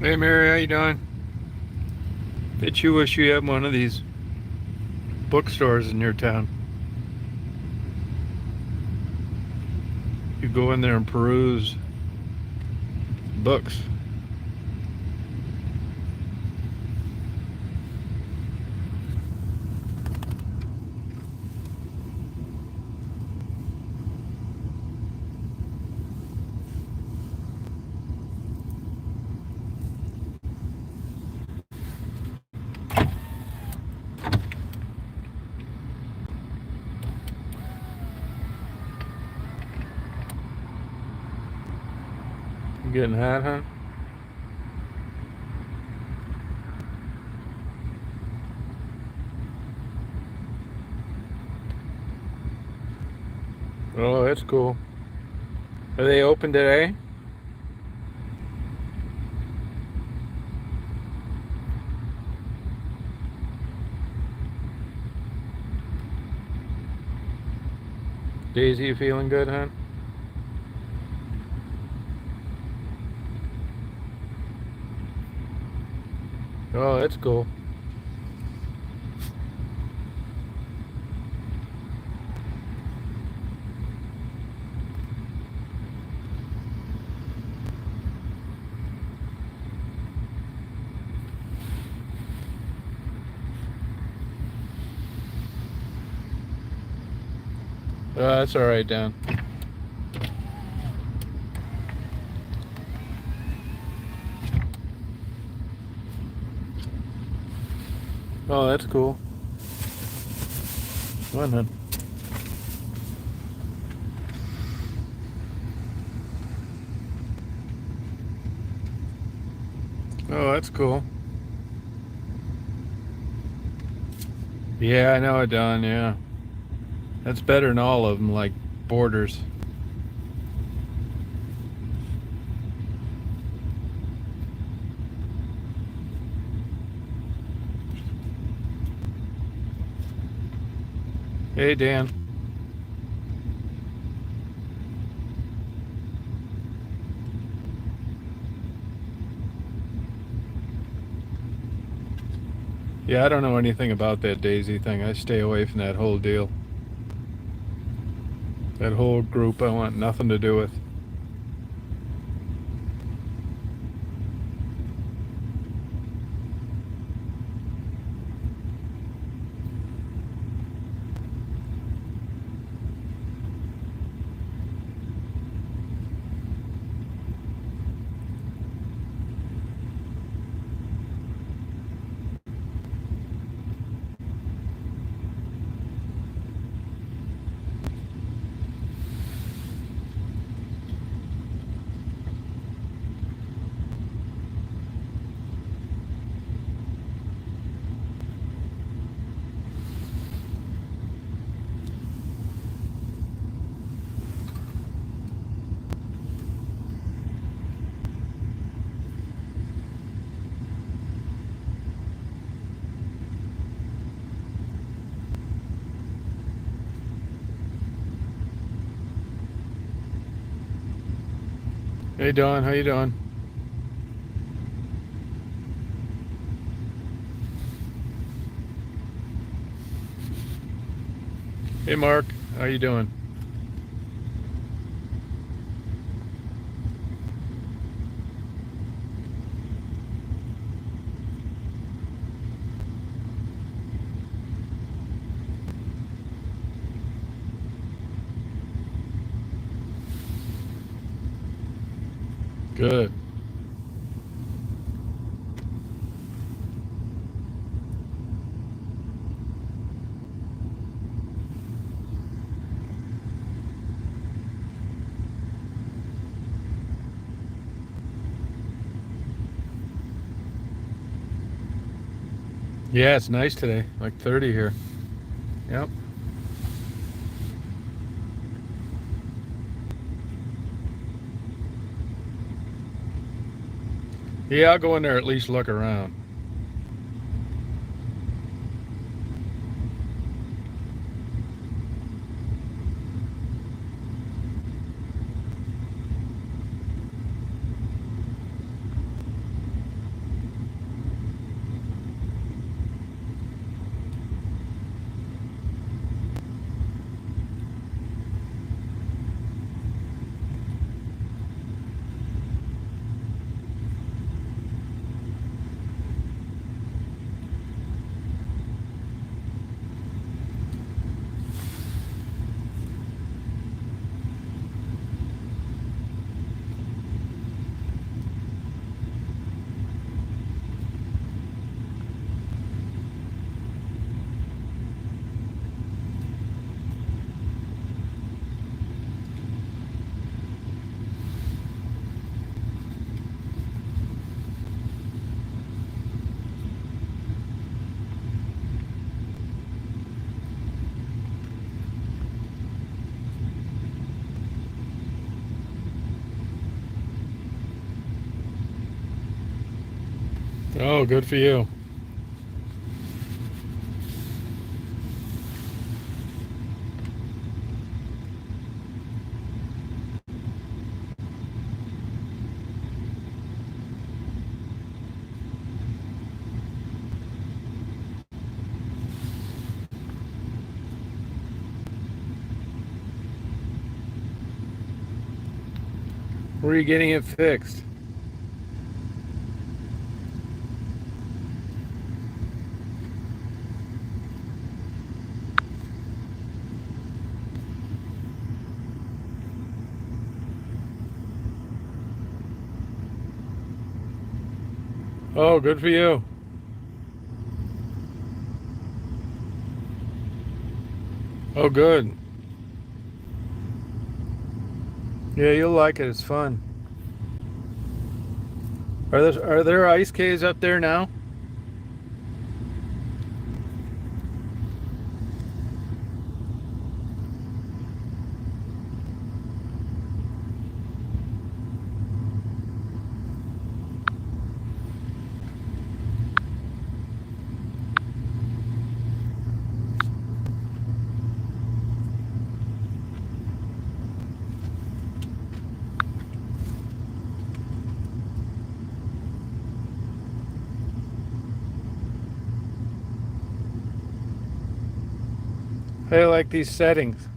Hey Mary, how you doing? Bet you wish you had one of these bookstores in your town. You go in there and peruse books. You getting hot, huh? Oh, that's cool. Are they open today? Daisy, you feeling good, huh? Oh, that's cool. That's all right, Dan. Oh, that's cool. Come on, then. Oh, that's cool. Yeah, I know it, Don. Yeah, that's better than all of them, like Borders. Hey, Dan. Yeah, I don't know anything about that Daisy thing. I stay away from that whole deal. That whole group, I want nothing to do with. Hey, Don, how you doing? Hey, Mark, how you doing? Good. Yeah, it's nice today. Like 30 here. Yep. Yeah, I'll go in there at least look around. Oh, good for you. Where are you getting it fixed? Oh, good for you. Oh, good. Yeah, you'll like it. It's fun. Are there ice caves up there now? I like these settings.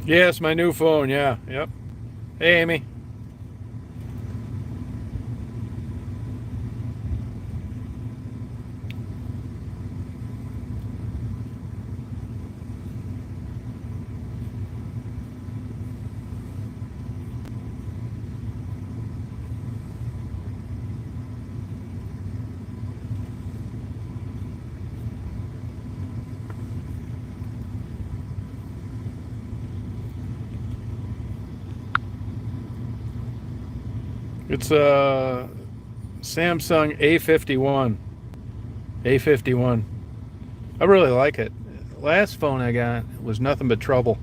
Yes, my new phone. Yeah, yep. Hey, Amy. It's a Samsung A51. A51. I really like it. Last phone I got was nothing but trouble.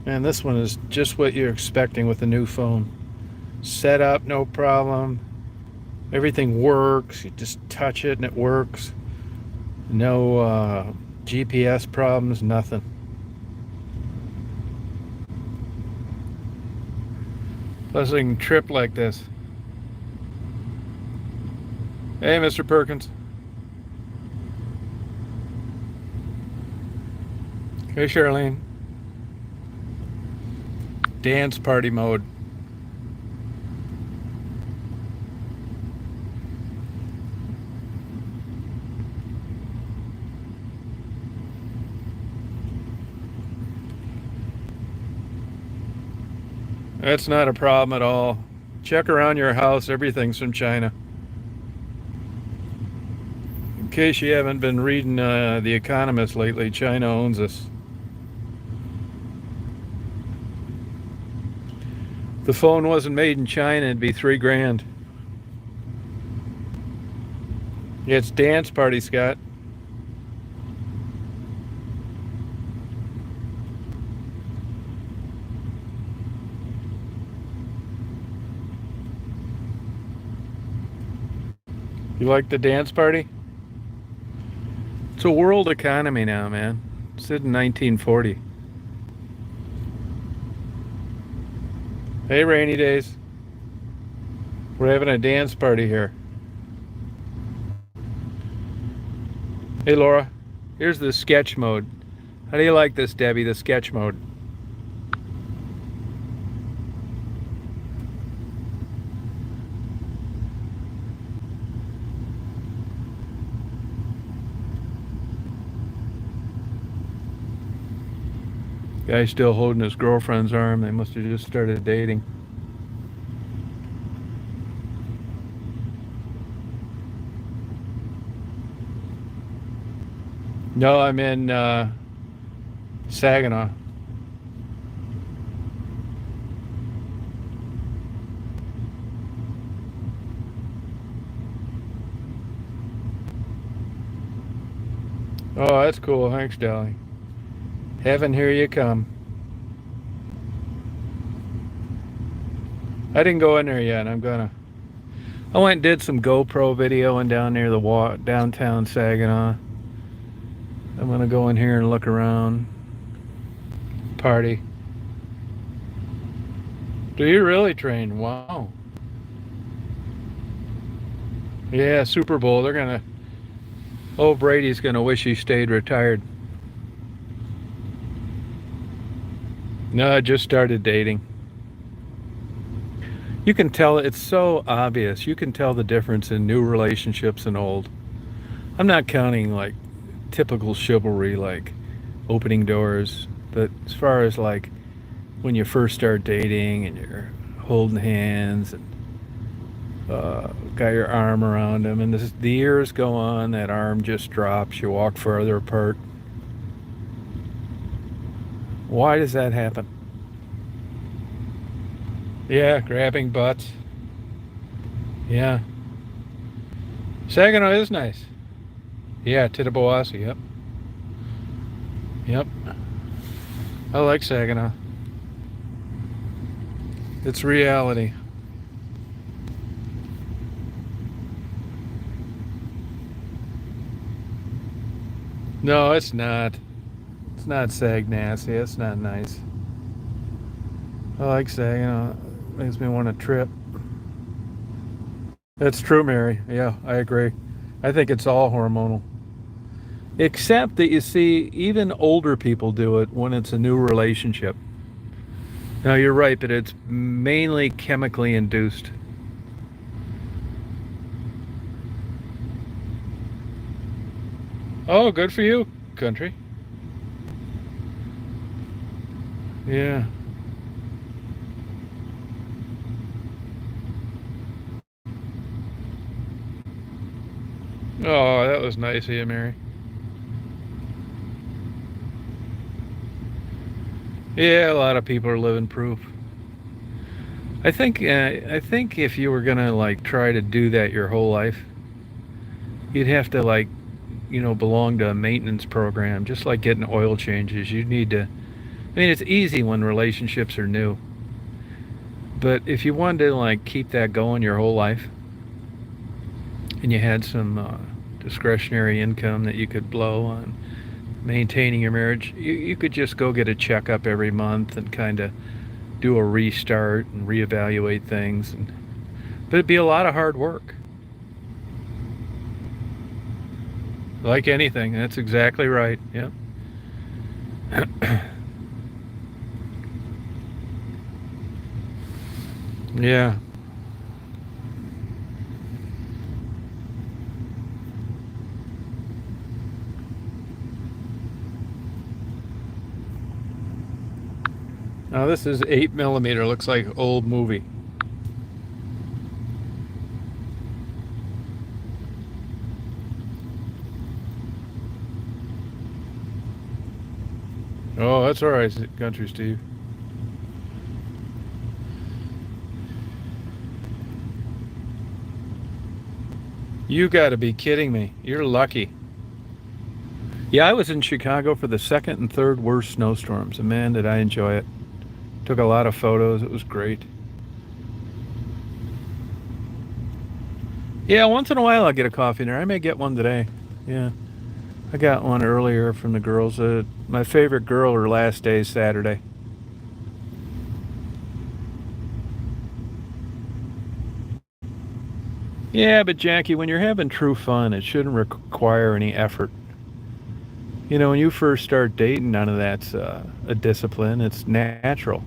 And this one is just what you're expecting with a new phone. Set up, no problem. Everything works. You just touch it and it works. No GPS problems, nothing. Plus I can trip like this. Hey, Mr. Perkins. Hey, Charlene. Dance party mode. That's not a problem at all. Check around your house. Everything's from China. case you haven't been reading The Economist lately, China owns us. If the phone wasn't made in China, it'd be $3,000. Yeah, it's dance party, Scott. You like the dance party? It's a world economy now, man. It said in 1940. Hey, rainy days. We're having a dance party here. Hey, Laura. Here's the sketch mode. How do you like this, Debbie, the sketch mode? Guy's still holding his girlfriend's arm. They must have just started dating. No, I'm in Saginaw. Oh, that's cool. Thanks, Dolly. Heaven, here you come. I didn't go in there yet. I'm gonna. I went and did some GoPro videoing down near the downtown Saginaw. I'm gonna go in here and look around. Party. Do you really train? Wow. Yeah, Super Bowl. They're gonna. Oh, Brady's gonna wish he stayed retired. No, I just started dating. You can tell, it's so obvious. You can tell the difference in new relationships and old. I'm not counting like typical chivalry, like opening doors, but as far as like when you first start dating and you're holding hands and got your arm around them, and the years go on, that arm just drops, you walk further apart. Why does that happen? Yeah, grabbing butts. Yeah. Saginaw is nice. Yeah, Tittabawassee, yep. Yep. I like Saginaw. It's reality. No, it's not. It's not Sagnassy. It's not nice. I like Saginaw. Makes me want to trip. That's true, Mary. Yeah, I agree. I think it's all hormonal. Except that you see, even older people do it when it's a new relationship. No, you're right, but it's mainly chemically induced. Oh, good for you, country. Yeah. Oh, that was nice of you, Mary. Yeah, a lot of people are living proof. I think if you were gonna like try to do that your whole life, you'd have to like, belong to a maintenance program, just like getting oil changes. You need to. I mean, it's easy when relationships are new, but if you wanted to like keep that going your whole life, and you had some discretionary income that you could blow on maintaining your marriage, you could just go get a checkup every month and kind of do a restart and reevaluate things. But it'd be a lot of hard work. Like anything, that's exactly right. Yeah. Yeah. Now this is 8mm. Looks like old movie. Oh, that's all right, Country Steve. You got to be kidding me. You're lucky. Yeah, I was in Chicago for the second and third worst snowstorms, and man, did I enjoy it. Took a lot of photos. It was great. Yeah, once in a while I'll get a coffee there. I may get one today. Yeah, I got one earlier from the girls. My favorite girl, her last day is Saturday. Yeah, but Jackie, when you're having true fun, it shouldn't require any effort. You know, when you first start dating, none of that's a discipline. It's natural.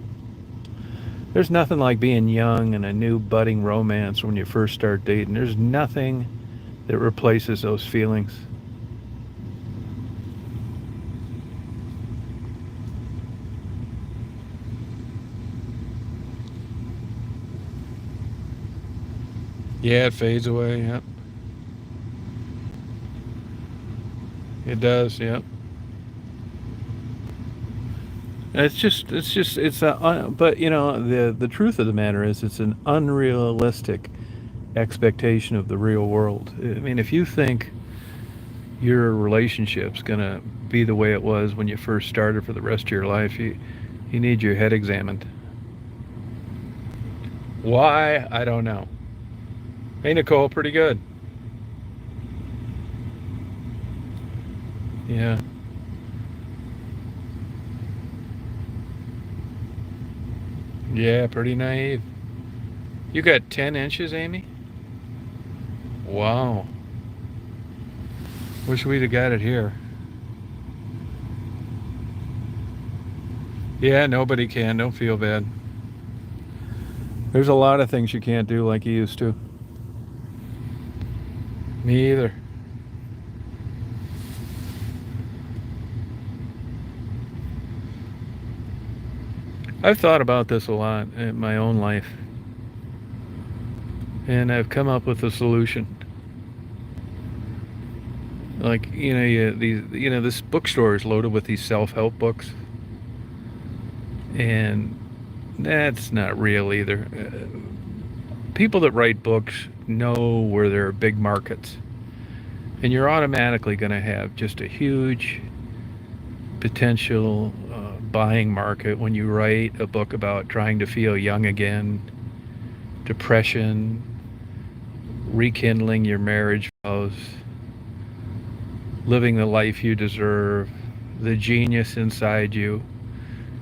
There's nothing like being young and a new budding romance when you first start dating. There's nothing that replaces those feelings. Yeah, it fades away. Yeah, it does. Yeah. It's a, but you know, the truth of the matter is it's an unrealistic expectation of the real world. I mean, if you think your relationship's gonna be the way it was when you first started for the rest of your life, you need your head examined. Why? I don't know. Hey, Nicole, pretty good. Yeah. Yeah, pretty naive. You got 10 inches, Amy? Wow. Wish we'd have got it here. Yeah, nobody can. Don't feel bad. There's a lot of things you can't do like you used to. Me either. I've thought about this a lot in my own life, and I've come up with a solution. Like, this bookstore is loaded with these self-help books, and that's not real either. People that write books know where there are big markets, and you're automatically going to have just a huge potential buying market when you write a book about trying to feel young again, depression, rekindling your marriage vows, living the life you deserve, the genius inside you.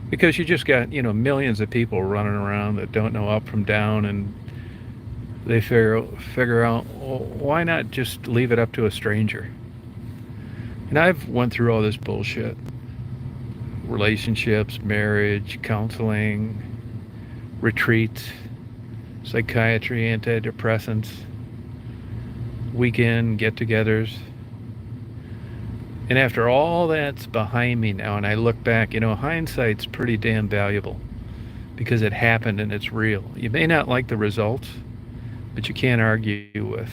Because you just got, millions of people running around that don't know up from down, and they figure out, well, why not just leave it up to a stranger? And I've went through all this bullshit. Relationships, marriage, counseling, retreats, psychiatry, antidepressants, weekend get-togethers. And after all that's behind me now, and I look back, hindsight's pretty damn valuable because it happened and it's real. You may not like the results, but you can't argue with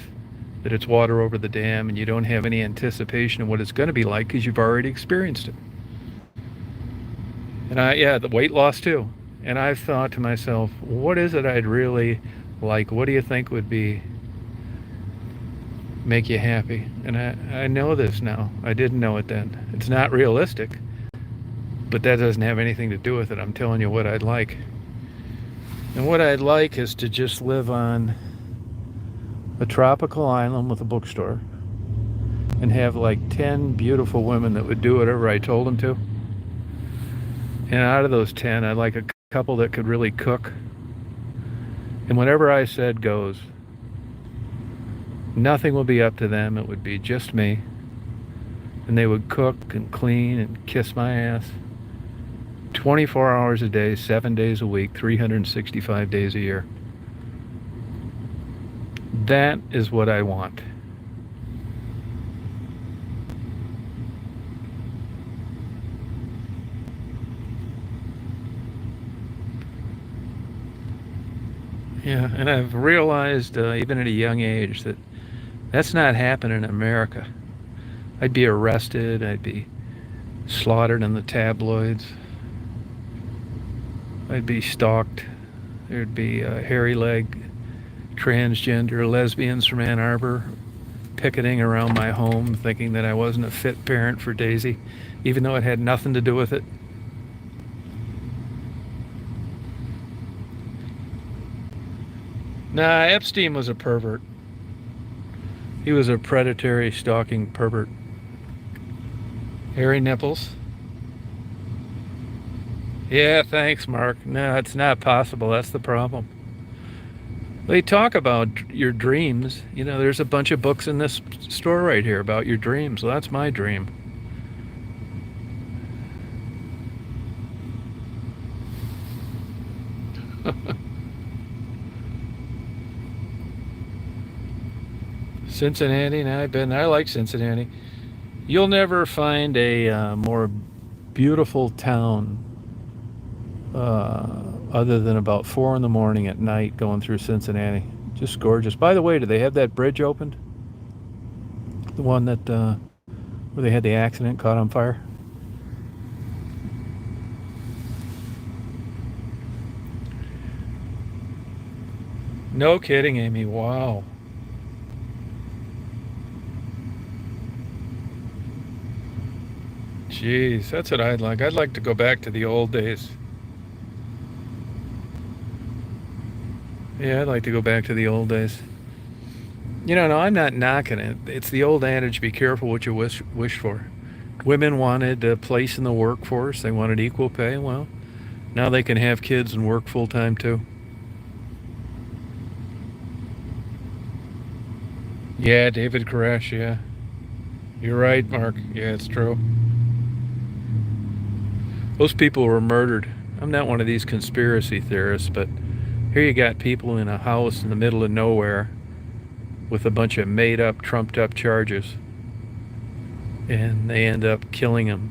that it's water over the dam, and you don't have any anticipation of what it's going to be like because you've already experienced it. And the weight loss too. And I've thought to myself, what is it I'd really like? What do you think would make you happy? And I know this now. I didn't know it then. It's not realistic, but that doesn't have anything to do with it. I'm telling you what I'd like. And what I'd like is to just live on a tropical island with a bookstore and have like 10 beautiful women that would do whatever I told them to. And out of those 10, I'd like a couple that could really cook. And whatever I said goes. Nothing would be up to them. It would be just me. And they would cook and clean and kiss my ass 24 hours a day, 7 days a week, 365 days a year. That is what I want. Yeah, and I've realized, even at a young age, that that's not happening in America. I'd be arrested. I'd be slaughtered in the tabloids. I'd be stalked. There'd be hairy leg transgender lesbians from Ann Arbor picketing around my home thinking that I wasn't a fit parent for Daisy, even though it had nothing to do with it. Nah, Epstein was a pervert. He was a predatory, stalking pervert. Hairy nipples. Yeah, thanks, Mark. No, it's not possible. That's the problem. They talk about your dreams. You know, there's a bunch of books in this store right here about your dreams. Well, that's my dream. Cincinnati, now I like Cincinnati. You'll never find a more beautiful town other than about 4 in the morning at night going through Cincinnati. Just gorgeous. By the way, do they have that bridge opened? The one that where they had the accident, caught on fire? No kidding, Amy. Wow. Jeez, that's what I'd like. I'd like to go back to the old days. Yeah, I'd like to go back to the old days. No, I'm not knocking it. It's the old adage: be careful what you wish for. Women wanted a place in the workforce. They wanted equal pay. Well, now they can have kids and work full time too. Yeah, David Koresh. Yeah, you're right, Mark. Yeah, it's true. Those people were murdered. I'm not one of these conspiracy theorists, but here you got people in a house in the middle of nowhere with a bunch of made up, trumped up charges, and they end up killing them.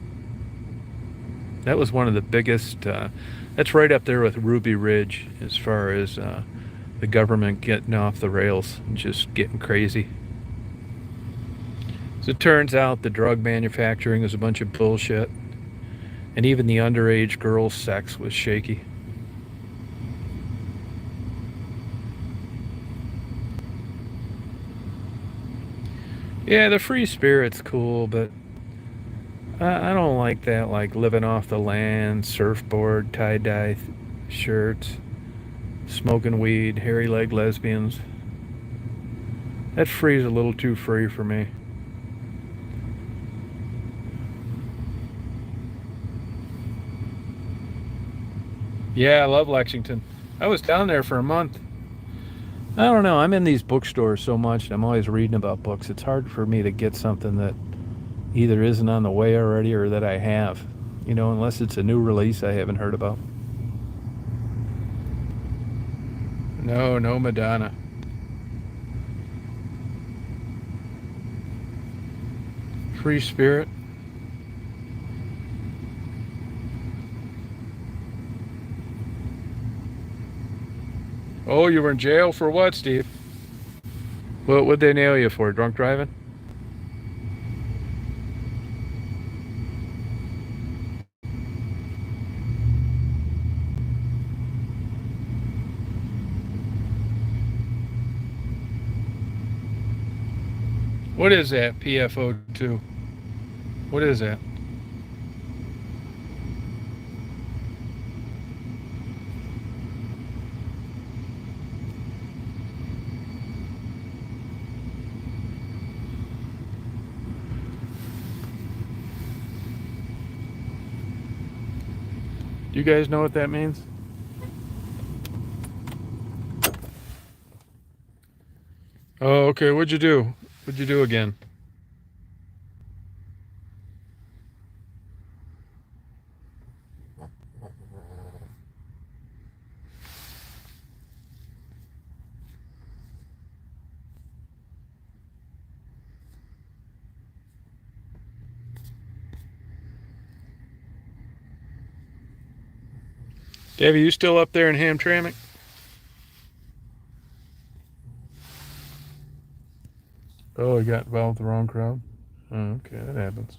That was one of the biggest, that's right up there with Ruby Ridge as far as the government getting off the rails and just getting crazy. As it turns out, the drug manufacturing is a bunch of bullshit, and even the underage girls' sex was shaky. Yeah, the free spirit's cool, but I don't like that, like living off the land, surfboard, tie-dye shirts, smoking weed, hairy leg lesbians. That free's a little too free for me. Yeah, I love Lexington. I was down there for a month. I don't know. I'm in these bookstores so much, and I'm always reading about books. It's hard for me to get something that either isn't on the way already or that I have. Unless it's a new release I haven't heard about. No, no Madonna. Free spirit. Oh, you were in jail for what, Steve? What would they nail you for? Drunk driving? What is that, PFO2? What is that? Do you guys know what that means? Oh, okay. What'd you do? What'd you do again? Davey, you still up there in Hamtramck? Oh, you got involved with the wrong crowd? Oh, okay, that happens.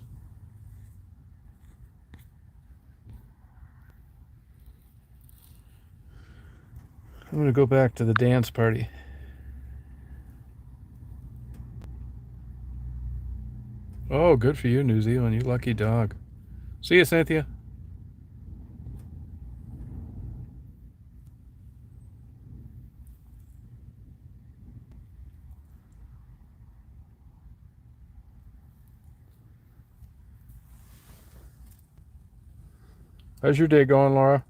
I'm going to go back to the dance party. Oh, good for you, New Zealand. You lucky dog. See you, Cynthia. How's your day going, Laura?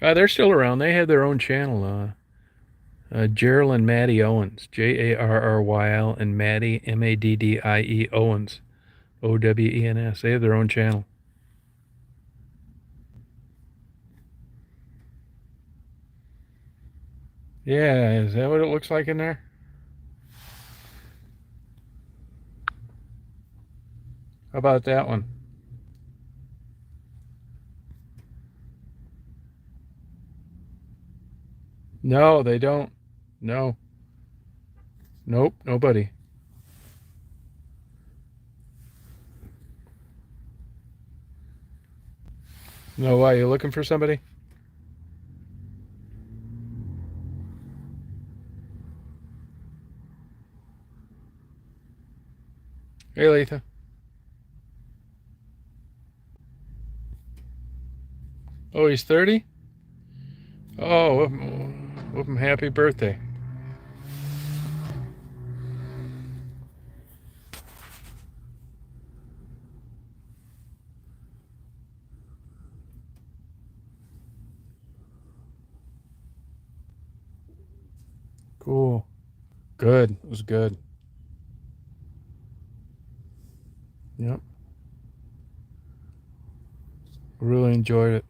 They're still around. They had their own channel. Gerald and Maddie Owens. Jarryl and Maddie, Maddie Owens. Owens. They have their own channel. Yeah, is that what it looks like in there? How about that one? No, they don't. No. Nope, nobody. No, why? You looking for somebody? Hey, Letha. Oh, he's 30? Oh, whoop him happy birthday. Cool. Good. It was good. Yep. Really enjoyed it.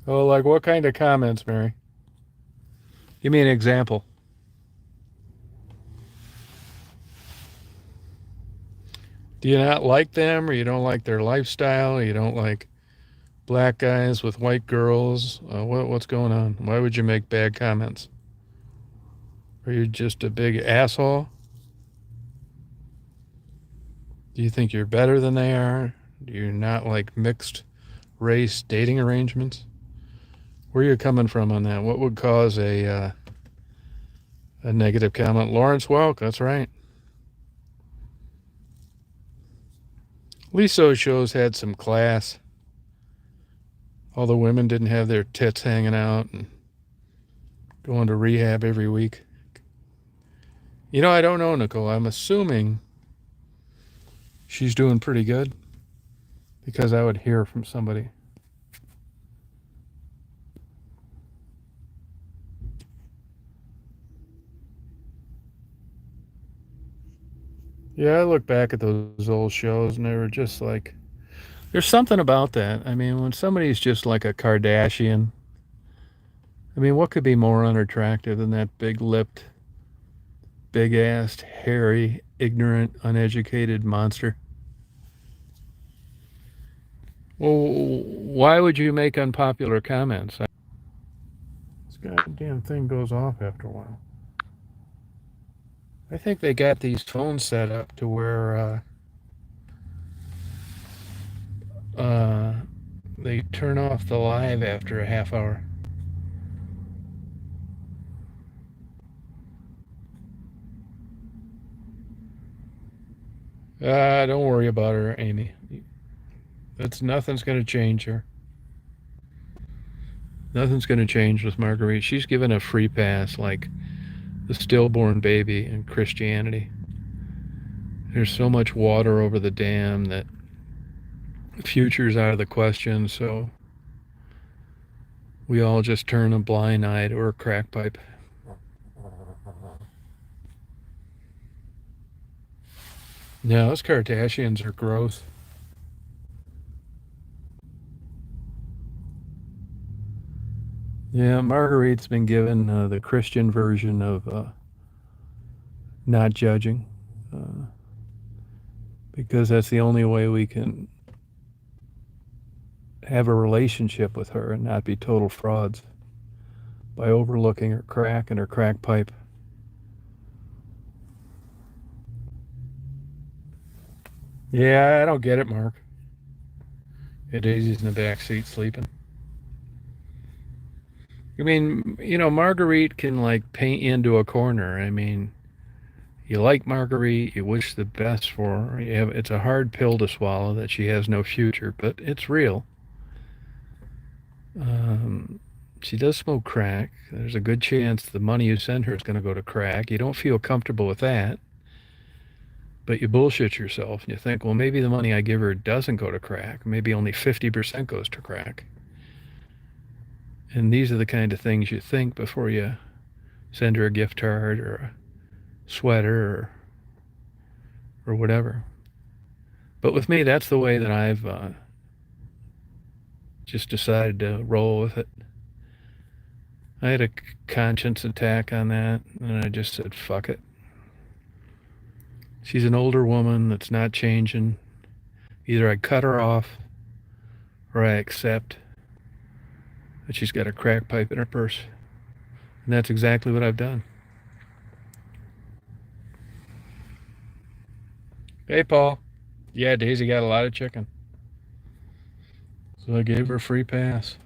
Oh, like what kind of comments, Mary? Give me an example. Do you not like them, or you don't like their lifestyle, or you don't like black guys with white girls? What's going on? Why would you make bad comments? Are you just a big asshole? Do you think you're better than they are? Do you not like mixed race dating arrangements? Where are you coming from on that? What would cause a negative comment? Lawrence Welk, that's right. At least those shows had some class. All the women didn't have their tits hanging out and going to rehab every week. You know, I don't know, Nicole. I'm assuming she's doing pretty good because I would hear from somebody. Yeah, I look back at those old shows and they were just like, there's something about that. I mean, when somebody's just like a Kardashian, I mean, what could be more unattractive than that big lipped, big assed, hairy, ignorant, uneducated monster? Well, why would you make unpopular comments? This goddamn thing goes off after a while. I think they got these phones set up to where they turn off the live after a half hour. Don't worry about her, Amy. Nothing's going to change her. Nothing's going to change with Marguerite. She's given a free pass like the stillborn baby in Christianity. There's so much water over the dam that the future's out of the question, so we all just turn a blind eye to her crack pipe. Yeah, those Kardashians are gross. Yeah, Marguerite's been given the Christian version of not judging because that's the only way we can have a relationship with her and not be total frauds by overlooking her crack and her crack pipe. Yeah, I don't get it, Mark. Yeah, Daisy's in the back seat sleeping. I mean, Marguerite can like paint you into a corner. I mean, you like Marguerite, you wish the best for her. It's a hard pill to swallow that she has no future, but it's real. Um, she does smoke crack. There's a good chance the money you send her is going to go to crack. You don't feel comfortable with that, but you bullshit yourself and you think, well, maybe the money I give her doesn't go to crack. Maybe only 50% goes to crack. And these are the kind of things you think before you send her a gift card or a sweater or whatever. But with me, that's the way that I've just decided to roll with it. I had a conscience attack on that, and I just said, fuck it. She's an older woman that's not changing. Either I cut her off or I accept that she's got a crack pipe in her purse. And that's exactly what I've done. Hey, Paul. Yeah, Daisy got a lot of chicken. So I gave her a free pass.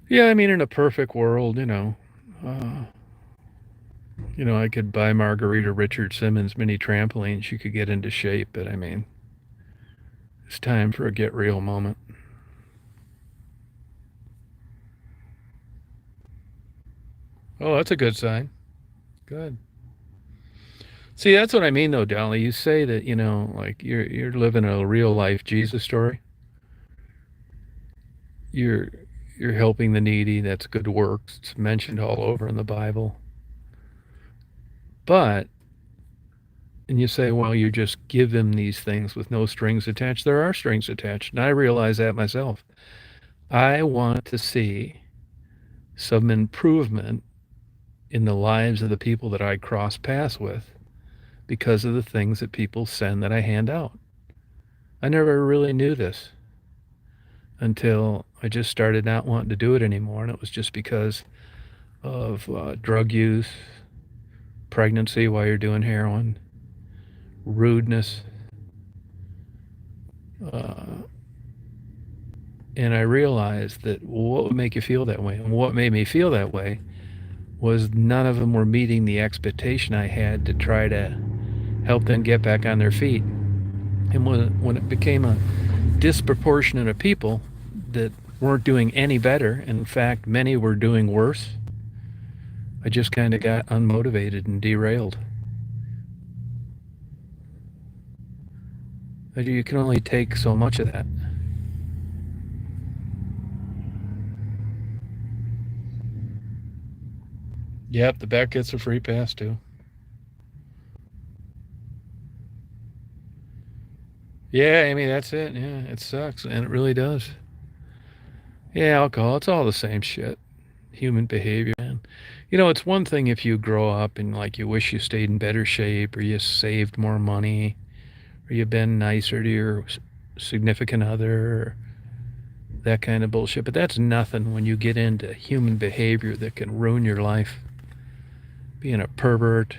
Yeah, I mean, in a perfect world, I could buy Margarita Richard Simmons mini trampoline. She could get into shape, but I mean, it's time for a get real moment. Oh, that's a good sign. Good. See, that's what I mean, though, Dolly. You say that, like you're living a real life Jesus story. You're you're helping the needy. That's good works. It's mentioned all over in the Bible. But and you say, well, you just give them these things with no strings attached. There are strings attached, and I realize that myself. I want to see some improvement in the lives of the people that I cross paths with because of the things that people send that I hand out. I never really knew this until I just started not wanting to do it anymore, and it was just because of drug use, pregnancy while you're doing heroin, rudeness, uh, and I realized that what would make you feel that way, and what made me feel that way was none of them were meeting the expectation I had to try to help them get back on their feet. And when it became a disproportionate of people that weren't doing any better, and in fact, many were doing worse, I just kind of got unmotivated and derailed. You can only take so much of that. Yep, the back gets a free pass too. Yeah, I mean, that's it. Yeah, it sucks, and it really does. Yeah, alcohol, it's all the same shit. Human behavior, man. It's one thing if you grow up and like you wish you stayed in better shape or you saved more money or you've been nicer to your significant other or that kind of bullshit. But that's nothing when you get into human behavior that can ruin your life. Being a pervert,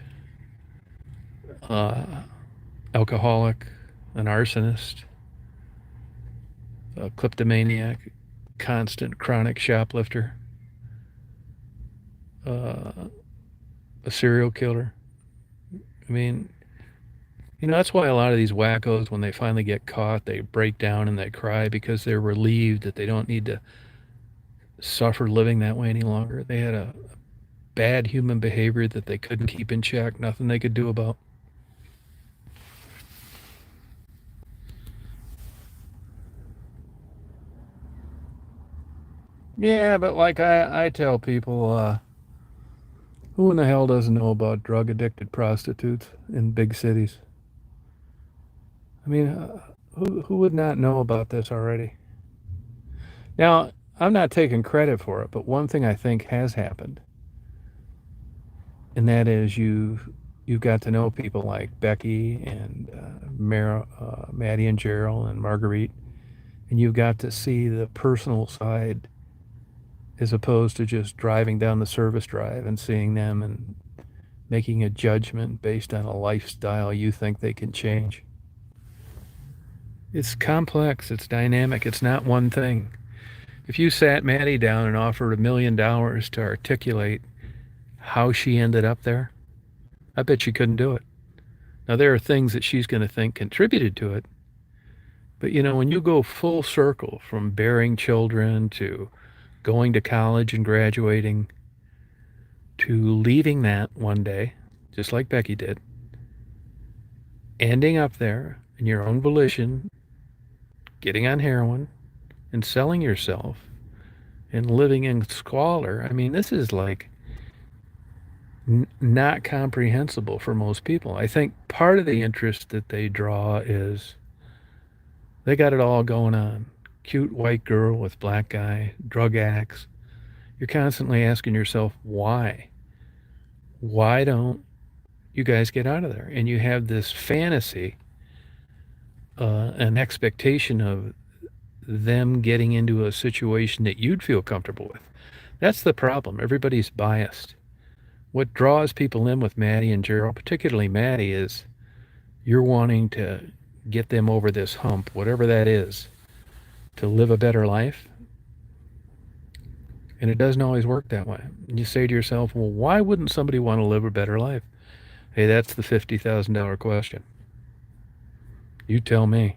uh, alcoholic, an arsonist, a kleptomaniac, constant chronic shoplifter, uh, a serial killer. I mean, that's why a lot of these wackos, when they finally get caught, they break down and they cry because they're relieved that they don't need to suffer living that way any longer. They had a bad human behavior that they couldn't keep in check, nothing they could do about. Yeah, but like I tell people, who in the hell doesn't know about drug addicted prostitutes in big cities? I mean, who would not know about this already? Now, I'm not taking credit for it, but one thing I think has happened, and that is you've got to know people like Becky and Maddie and Gerald and Marguerite, and you've got to see the personal side as opposed to just driving down the service drive and seeing them and making a judgment based on a lifestyle you think they can change. It's complex, it's dynamic, it's not one thing. If you sat Maddie down and offered $1 million to articulate how she ended up there, I bet she couldn't do it. Now, there are things that she's going to think contributed to it, but when you go full circle from bearing children to going to college and graduating to leaving that one day, just like Becky did, ending up there in your own volition, getting on heroin and selling yourself and living in squalor. I mean, this is like not comprehensible for most people. I think part of the interest that they draw is they got it all going on. Cute white girl with black guy, drug addicts. You're constantly asking yourself, why? Why don't you guys get out of there? And you have this fantasy, an expectation of them getting into a situation that you'd feel comfortable with. That's the problem. Everybody's biased. What draws people in with Maddie and Gerald, particularly Maddie, is you're wanting to get them over this hump, whatever that is, to live a better life. And it doesn't always work that way. And you say to yourself, well, why wouldn't somebody want to live a better life? Hey, that's the $50,000 question. You tell me.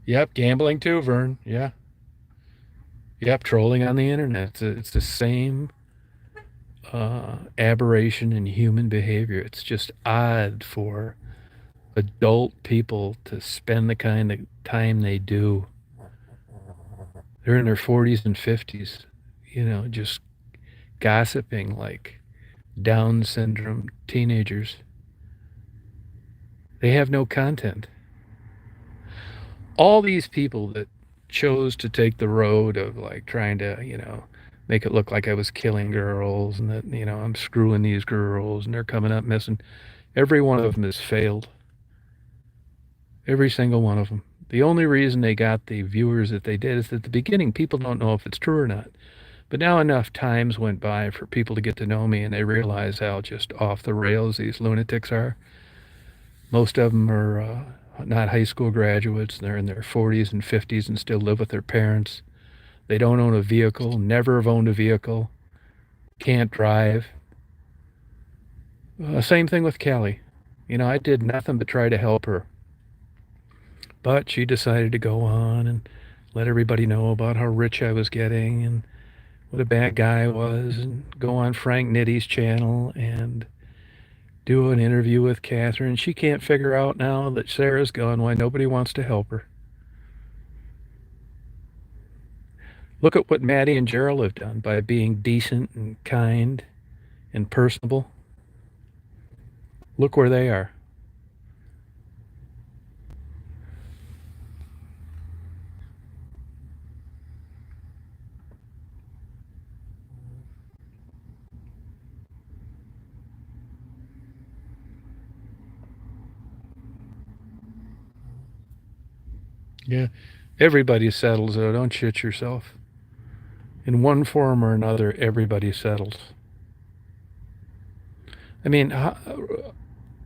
Yep, gambling too, Vern. Yeah. Yep, trolling on the internet. It's the same aberration in human behavior. It's just odd for adult people to spend the kind of time they do. They're in their 40s and 50s, just gossiping like Down syndrome teenagers. They have no content. All these people that chose to take the road of like trying to, make it look like I was killing girls and that, I'm screwing these girls and they're coming up missing. Every one of them has failed. Every single one of them. The only reason they got the viewers that they did is that at the beginning, people don't know if it's true or not. But now enough times went by for people to get to know me and they realize how just off the rails these lunatics are. Most of them are not high school graduates. They're in their 40s and 50s and still live with their parents. They don't own a vehicle, never have owned a vehicle, can't drive. Same thing with Callie. I did nothing but try to help her. But she decided to go on and let everybody know about how rich I was getting and what a bad guy I was, and go on Frank Nitty's channel and do an interview with Catherine. She can't figure out now that Sarah's gone why nobody wants to help her. Look at what Maddie and Gerald have done by being decent and kind and personable. Look where they are. Yeah, everybody settles though. Don't shit yourself. In one form or another, everybody settles. I mean,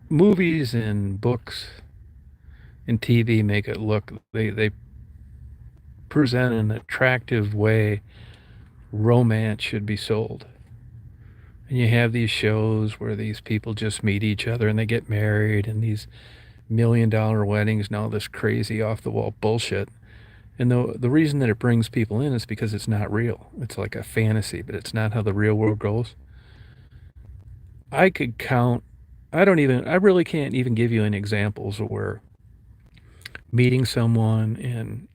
movies and books and TV make it look, they present an attractive way romance should be sold. And you have these shows where these people just meet each other and they get married and these $1 million weddings and all this crazy off the wall bullshit. And the reason that it brings people in is because it's not real. It's like a fantasy, but it's not how the real world goes. I could count, I really can't even give you any examples of where meeting someone and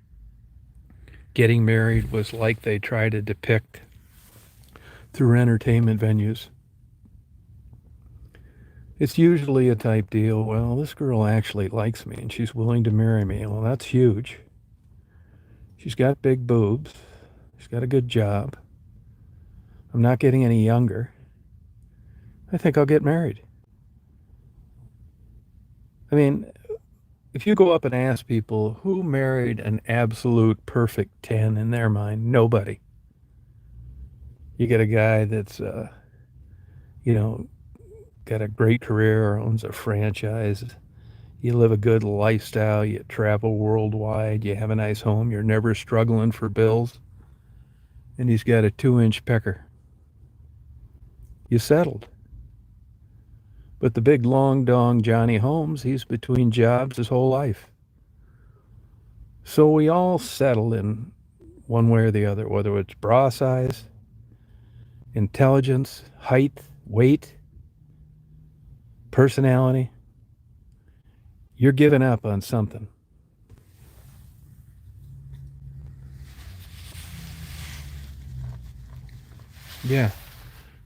getting married was like they try to depict through entertainment venues. It's usually a type deal, well, this girl actually likes me and she's willing to marry me. Well, that's huge. She's got big boobs. She's got a good job. I'm not getting any younger. I think I'll get married. I mean, if you go up and ask people who married an absolute perfect 10 in their mind, nobody. You get a guy that's, you know, got a great career, owns a franchise, you live a good lifestyle, you travel worldwide, you have a nice home, you're never struggling for bills, and he's got a 2-inch pecker. You settled. But the big long dong Johnny Holmes, he's between jobs his whole life. So we all settle in one way or the other, whether it's bra size, intelligence, height, weight, personality. You're giving up on something. Yeah.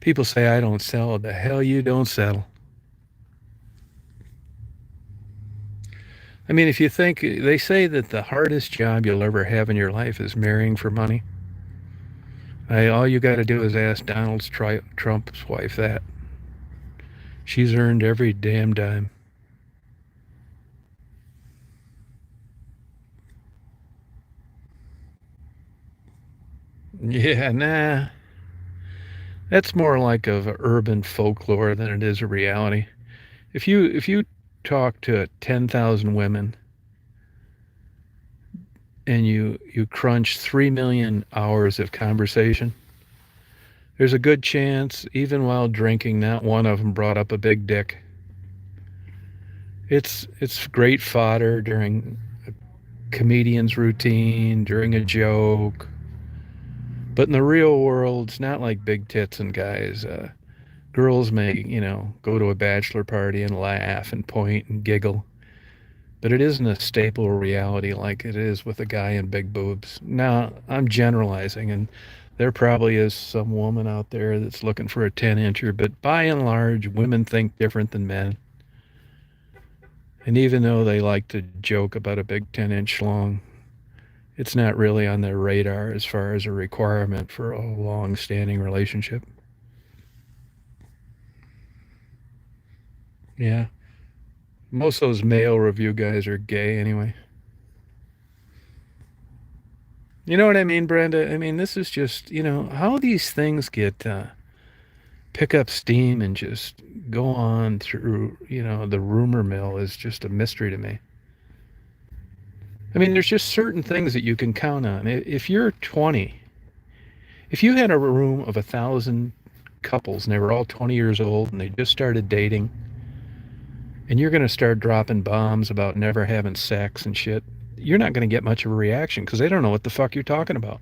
People say I don't sell. The hell you don't settle. I mean, if you think, they say that the hardest job you'll ever have in your life is marrying for money. All you got to do is ask Donald Trump's wife that. She's earned every damn dime. Yeah, nah. That's more like of urban folklore than it is a reality. If you talk to 10,000 women and you crunch 3 million hours of conversation, there's a good chance, even while drinking, not one of them brought up a big dick. It's great fodder during a comedian's routine, during a joke. But in the real world, it's not like big tits and guys. Girls may, go to a bachelor party and laugh and point and giggle. But it isn't a staple reality like it is with a guy in big boobs. Now, I'm generalizing, and there probably is some woman out there that's looking for a 10-incher, but by and large, women think different than men. And even though they like to joke about a big 10-inch long, it's not really on their radar as far as a requirement for a long-standing relationship. Yeah. Most of those male review guys are gay anyway. You know what I mean, Brenda? I mean, this is just, how these things get pick up steam and just go on through, the rumor mill is just a mystery to me. I mean, there's just certain things that you can count on. If you're 20, if you had a room of 1,000 couples and they were all 20 years old and they just started dating, and you're going to start dropping bombs about never having sex and shit, you're not going to get much of a reaction because they don't know what the fuck you're talking about.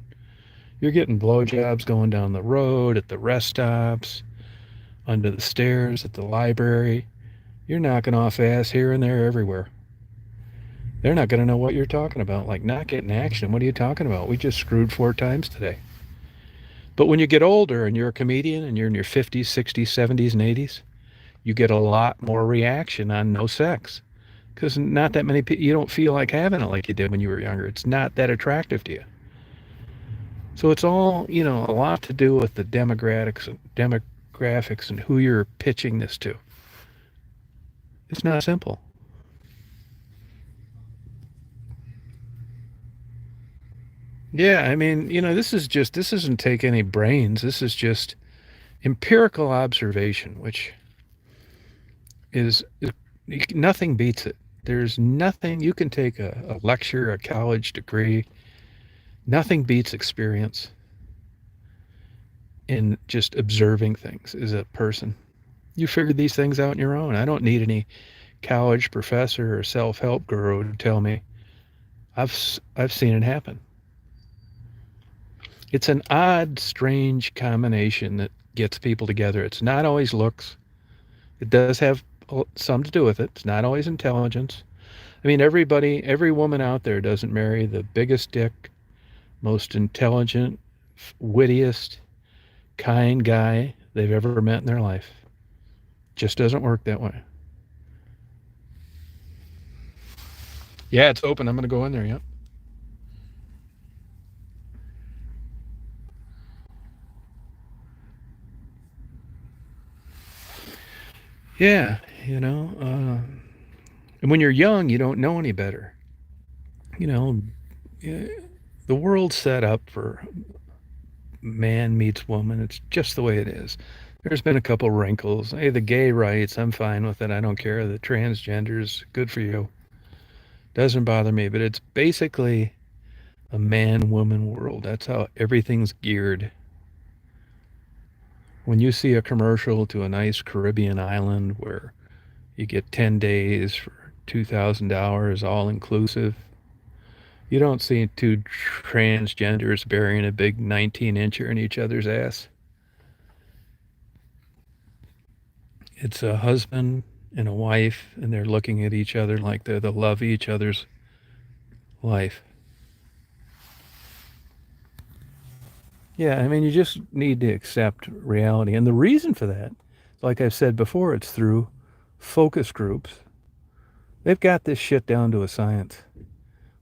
You're getting blowjobs going down the road, at the rest stops, under the stairs, at the library. You're knocking off ass here and there everywhere. They're not going to know what you're talking about. Like, not getting action. What are you talking about? We just screwed 4 times today. But when you get older and you're a comedian and you're in your 50s, 60s, 70s, and 80s, you get a lot more reaction on no sex. Because not that many people, you don't feel like having it like you did when you were younger. It's not that attractive to you. So it's all, a lot to do with the demographics and who you're pitching this to. It's not simple. Yeah, I mean, this isn't take any brains. This is just empirical observation, which is nothing beats it. There's nothing, you can take a lecture, a college degree, nothing beats experience in just observing things as a person. You figure these things out on your own. I don't need any college professor or self-help guru to tell me. I've seen it happen. It's an odd, strange combination that gets people together. It's not always looks. It does have some to do with it. It's not always intelligence. I mean, every woman out there doesn't marry the biggest dick, most intelligent, wittiest, kind guy they've ever met in their life. Just doesn't work that way. Yeah, it's open. I'm going to go in there. Yep. Yeah, And when you're young, you don't know any better. You know, eh, the world's set up for man meets woman. It's just the way it is. There's been a couple wrinkles. Hey, the gay rights, I'm fine with it. I don't care. The transgenders, good for you. Doesn't bother me. But it's basically a man woman world. That's how everything's geared. When you see a commercial to a nice Caribbean island where you get 10 days for $2,000 all inclusive, you don't see two transgenders burying a big 19-incher in each other's ass. It's a husband and a wife, and they're looking at each other like they're the love of each other's life. Yeah, I mean, you just need to accept reality. And the reason for that, like I've said before, it's through focus groups. They've got this shit down to a science.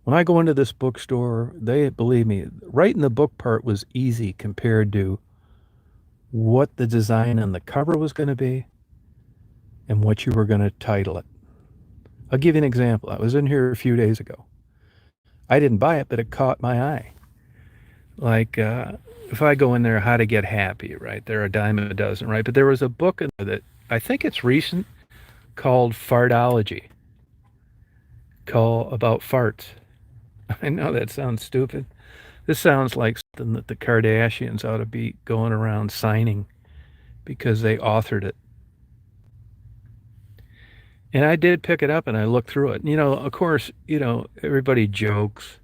When I go into this bookstore, they believe me, writing the book part was easy compared to what the design on the cover was going to be and what you were going to title it. I'll give you an example. I was in here a few days ago. I didn't buy it, but it caught my eye. Like, if I go in there, How to Get Happy, right? They're a dime a dozen, right? But there was a book in there that I think it's recent called Fartology, about farts. I know that sounds stupid. This sounds like something that the Kardashians ought to be going around signing because they authored it. And I did pick it up and I looked through it. Of course, everybody jokes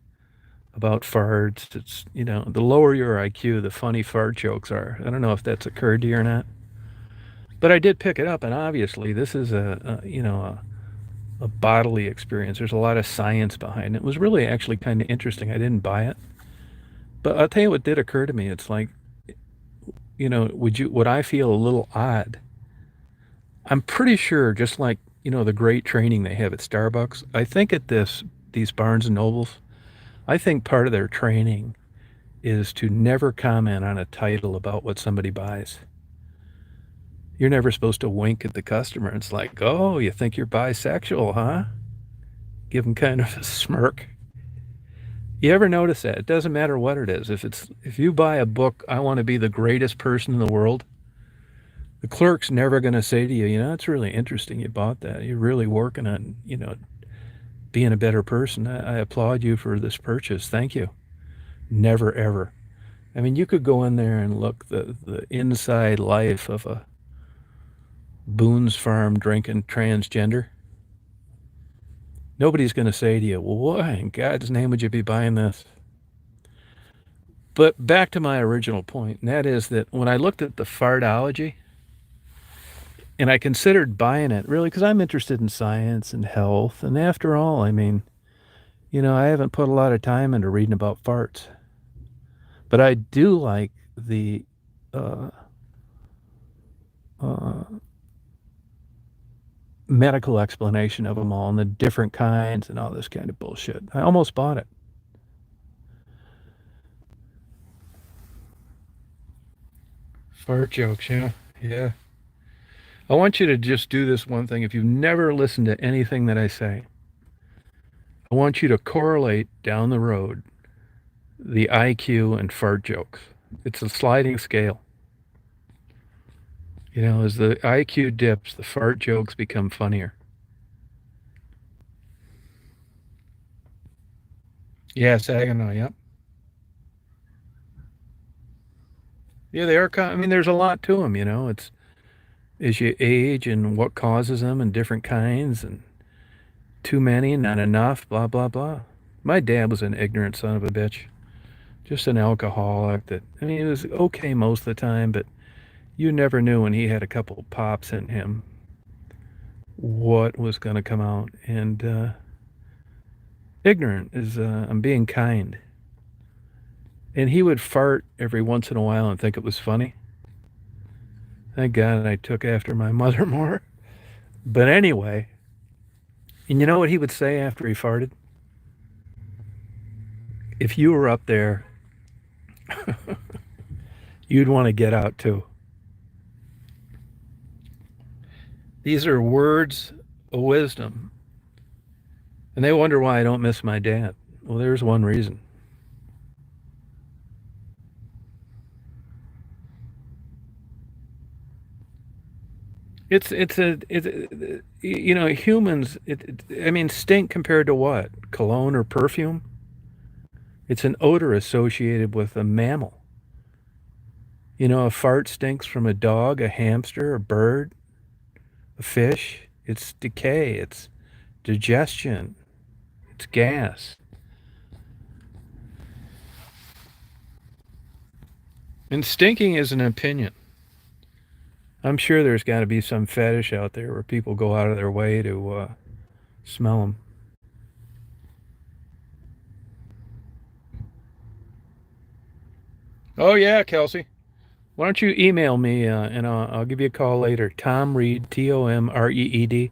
about farts. It's, the lower your IQ, the funny fart jokes are. I don't know if that's occurred to you or not. But I did pick it up, and obviously this is a bodily experience. There's a lot of science behind it. It was really actually kind of interesting. I didn't buy it. But I'll tell you what did occur to me. It's like, would I feel a little odd? I'm pretty sure, just like, the great training they have at Starbucks, I think at these Barnes and Nobles, I think part of their training is to never comment on a title about what somebody buys. You're never supposed to wink at the customer. It's like, oh, you think you're bisexual, huh? Give them kind of a smirk. You ever notice that? It doesn't matter what it is. If you buy a book, I want to be the greatest person in the world, the clerk's never going to say to you, it's really interesting you bought that. You're really working on, being a better person. I applaud you for this purchase. Thank you. Never, ever. I mean, you could go in there and look the inside life of a Boone's Farm drinking transgender. Nobody's going to say to you, well, why in God's name would you be buying this? But back to my original point, and that is that when I looked at the fartology, and I considered buying it, really, because I'm interested in science and health, and after all, I mean, I haven't put a lot of time into reading about farts. But I do like the medical explanation of them all and the different kinds and all this kind of bullshit. I almost bought it. Fart jokes, yeah. Yeah. I want you to just do this one thing. If you've never listened to anything that I say, I want you to correlate down the road the IQ and fart jokes. It's a sliding scale. As the IQ dips, the fart jokes become funnier. Yeah, Saginaw, yep. Yeah, they are. I mean, there's a lot to them, It's as you age and what causes them and different kinds and too many, not enough, blah, blah, blah. My dad was an ignorant son of a bitch. Just an alcoholic that, I mean, he was okay most of the time, but you never knew when he had a couple pops in him what was going to come out. And ignorant is, I'm being kind. And he would fart every once in a while and think it was funny. Thank God I took after my mother more. But anyway, and you know what he would say after he farted? If you were up there, you'd want to get out too. These are words of wisdom And they wonder why I don't miss my dad. Well, there's one reason. Humans. I mean, stink compared to what? Cologne or perfume? It's an odor associated with a mammal. A fart stinks from a dog, a hamster, a bird, a fish. It's decay. It's digestion. It's gas. And stinking is an opinion. I'm sure there's got to be some fetish out there where people go out of their way to smell them. Oh yeah, Kelsey. Why don't you email me and I'll give you a call later. Tom Reed, TomReed,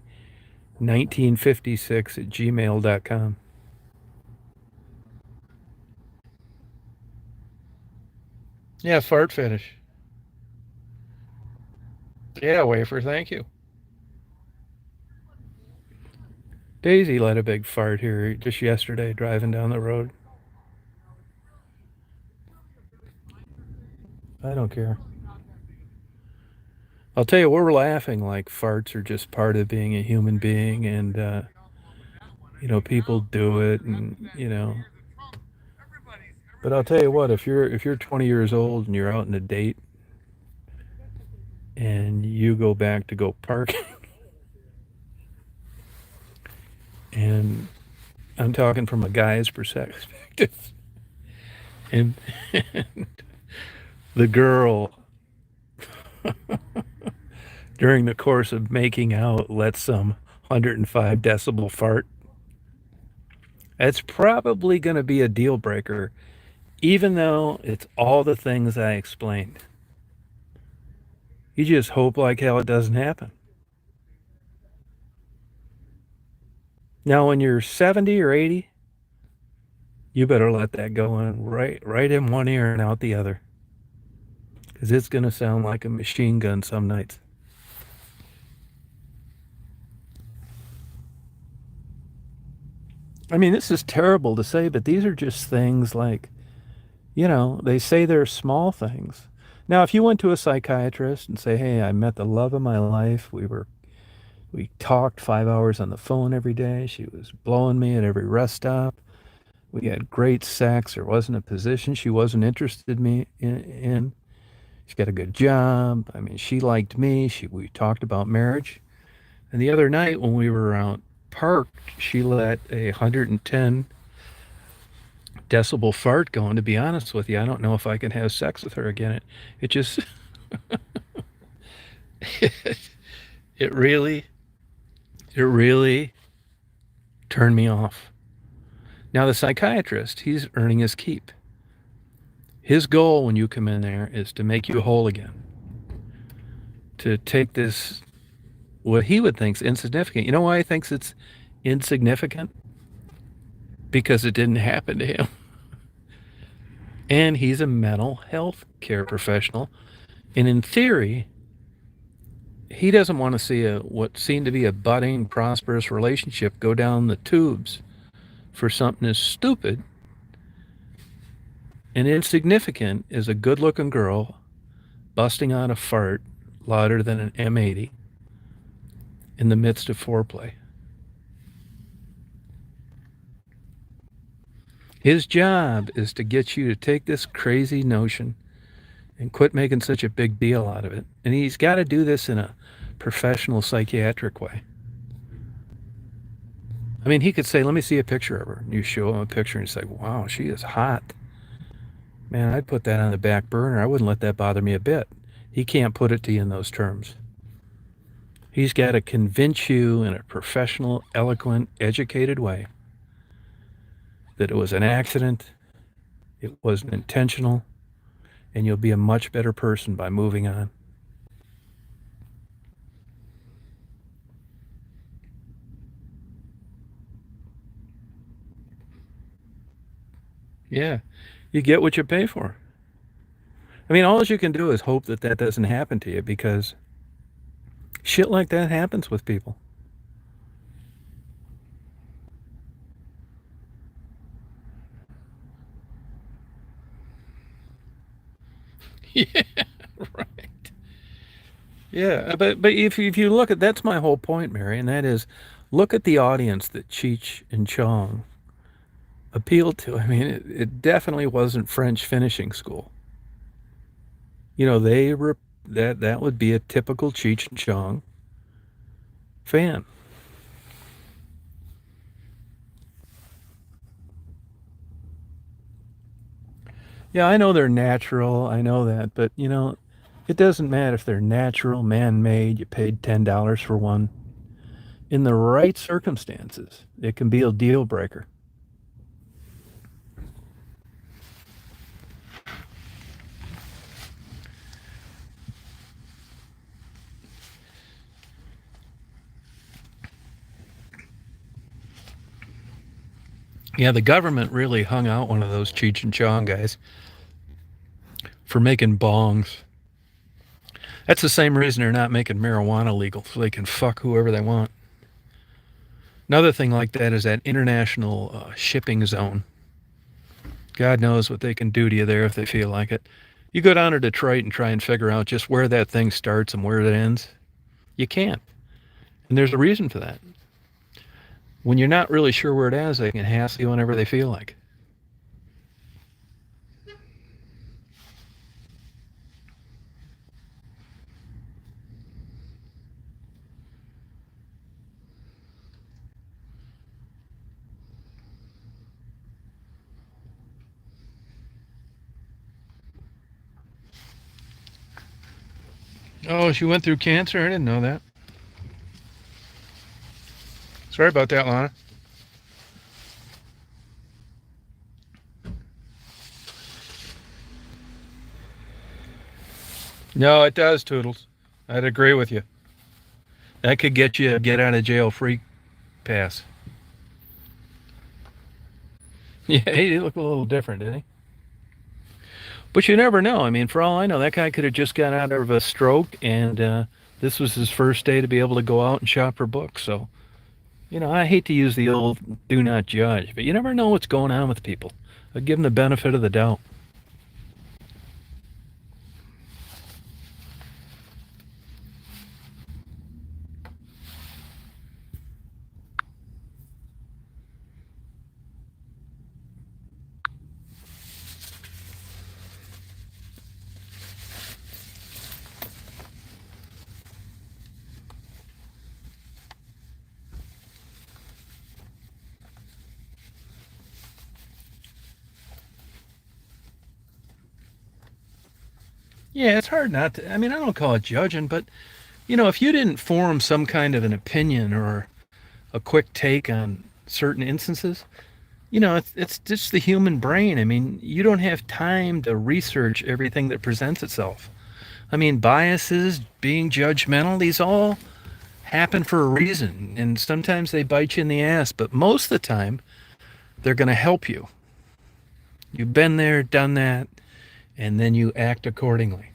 1956 at gmail.com. Yeah, fart fetish. Yeah, wafer, thank you. Daisy let a big fart here just yesterday driving down the road. I don't care. I'll tell you, we're laughing like farts are just part of being a human being, and people do it, and But I'll tell you what, if you're 20 years old and you're out on a date and you go back to go parking, and I'm talking from a guy's perspective, and the girl during the course of making out lets some 105 decibel fart, that's probably going to be a deal breaker, even though it's all the things I explained. You just hope like hell it doesn't happen. Now, when you're 70 or 80, you better let that go in right in one ear and out the other, because it's going to sound like a machine gun some nights. I mean, this is terrible to say, but these are just things like, they say they're small things. Now, if you went to a psychiatrist and say, "Hey, I met the love of my life. We talked 5 hours on the phone every day. She was blowing me at every rest stop. We had great sex. There wasn't a position she wasn't interested in. She got a good job. I mean, she liked me. We talked about marriage. And the other night when we were out parked, she let a 110 decibel fart go. And to be honest with you, I don't know if I can have sex with her again. It just, it really, it really turned me off. Now, the psychiatrist, he's earning his keep. His goal when you come in there is to make you whole again, to take this, what he would think is insignificant. You know why he thinks it's insignificant? Because it didn't happen to him. And he's a mental health care professional. And in theory, he doesn't want to see what seemed to be a budding, prosperous relationship go down the tubes for something as stupid and insignificant as a good-looking girl busting out a fart louder than an M80 in the midst of foreplay. His job is to get you to take this crazy notion and quit making such a big deal out of it. And he's got to do this in a professional psychiatric way. I mean, he could say, "Let me see a picture of her." And you show him a picture and he's like, "Wow, she is hot. Man, I'd put that on the back burner. I wouldn't let that bother me a bit." He can't put it to you in those terms. He's got to convince you in a professional, eloquent, educated way that it was an accident, it wasn't intentional, and you'll be a much better person by moving on. Yeah, you get what you pay for. I mean, all you can do is hope that that doesn't happen to you, because shit like that happens with people. Yeah, right. Yeah, but if you look at, that's my whole point, Mary, and that is, look at the audience that Cheech and Chong appealed to. I mean, it definitely wasn't French finishing school. You know, that would be a typical Cheech and Chong fan. Yeah, I know they're natural. I know that, but you know, it doesn't matter if they're natural, man-made. You paid $10 for one. In the right circumstances, it can be a deal breaker. Yeah, the government really hung out one of those Cheech and Chong guys for making bongs. That's the same reason they're not making marijuana legal, so they can fuck whoever they want. Another thing like that is that international shipping zone. God knows what they can do to you there if they feel like it. You go down to Detroit and try and figure out just where that thing starts and where it ends. You can't. And there's a reason for that. When you're not really sure where it is, they can hassle you whenever they feel like. Oh, she went through cancer? I didn't know that. Sorry about that, Lana. No, it does, Toodles. I'd agree with you. That could get you a get out of jail free pass. Yeah, he looked a little different, didn't he? But you never know. I mean, for all I know, that guy could have just got out of a stroke, and this was his first day to be able to go out and shop for books. So, you know, I hate to use the old "do not judge," but you never know what's going on with people. I give them the benefit of the doubt. Yeah, it's hard not to. I mean, I don't call it judging, but you know, if you didn't form some kind of an opinion or a quick take on certain instances, you know, it's just the human brain. I mean, you don't have time to research everything that presents itself. I mean, biases, being judgmental, these all happen for a reason. And sometimes they bite you in the ass, but most of the time, they're going to help you. You've been there, done that, and then you act accordingly.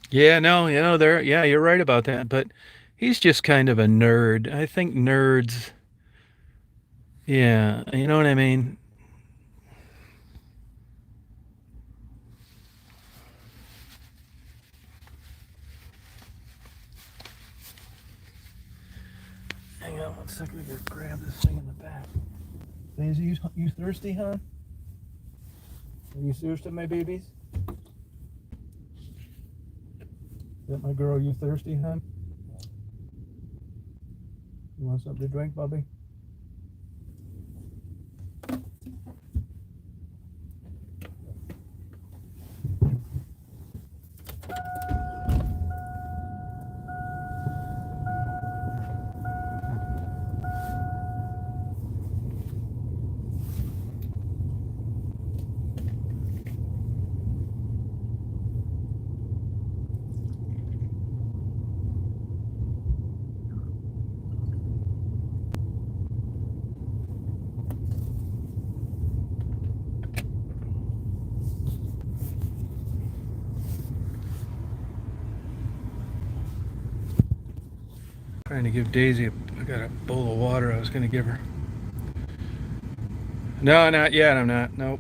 Yeah, no, you know, yeah, you're right about that. But he's just kind of a nerd. I think nerds, yeah, you know what I mean? Hang on one second, I gotta grab this thing in the back. Daisy, you thirsty, huh? Are you thirsty, my babies? Is that my girl, you thirsty, huh? You want something to drink, Bubby? Trying to give Daisy I got a bowl of water I was going to give her. No, not yet. I'm not. Nope.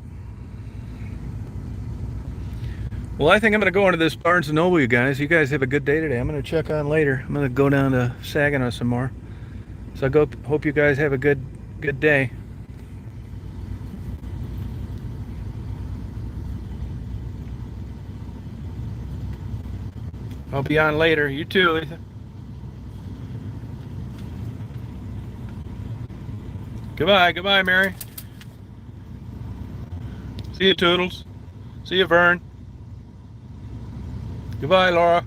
Well, I think I'm going to go into this Barnes & Noble, you guys. You guys have a good day today. I'm going to check on later. I'm going to go down to Saginaw some more. So I hope you guys have a good day. I'll be on later. You too, Lisa. Goodbye, Mary. See you, Toodles. See you, Vern. Goodbye, Laura.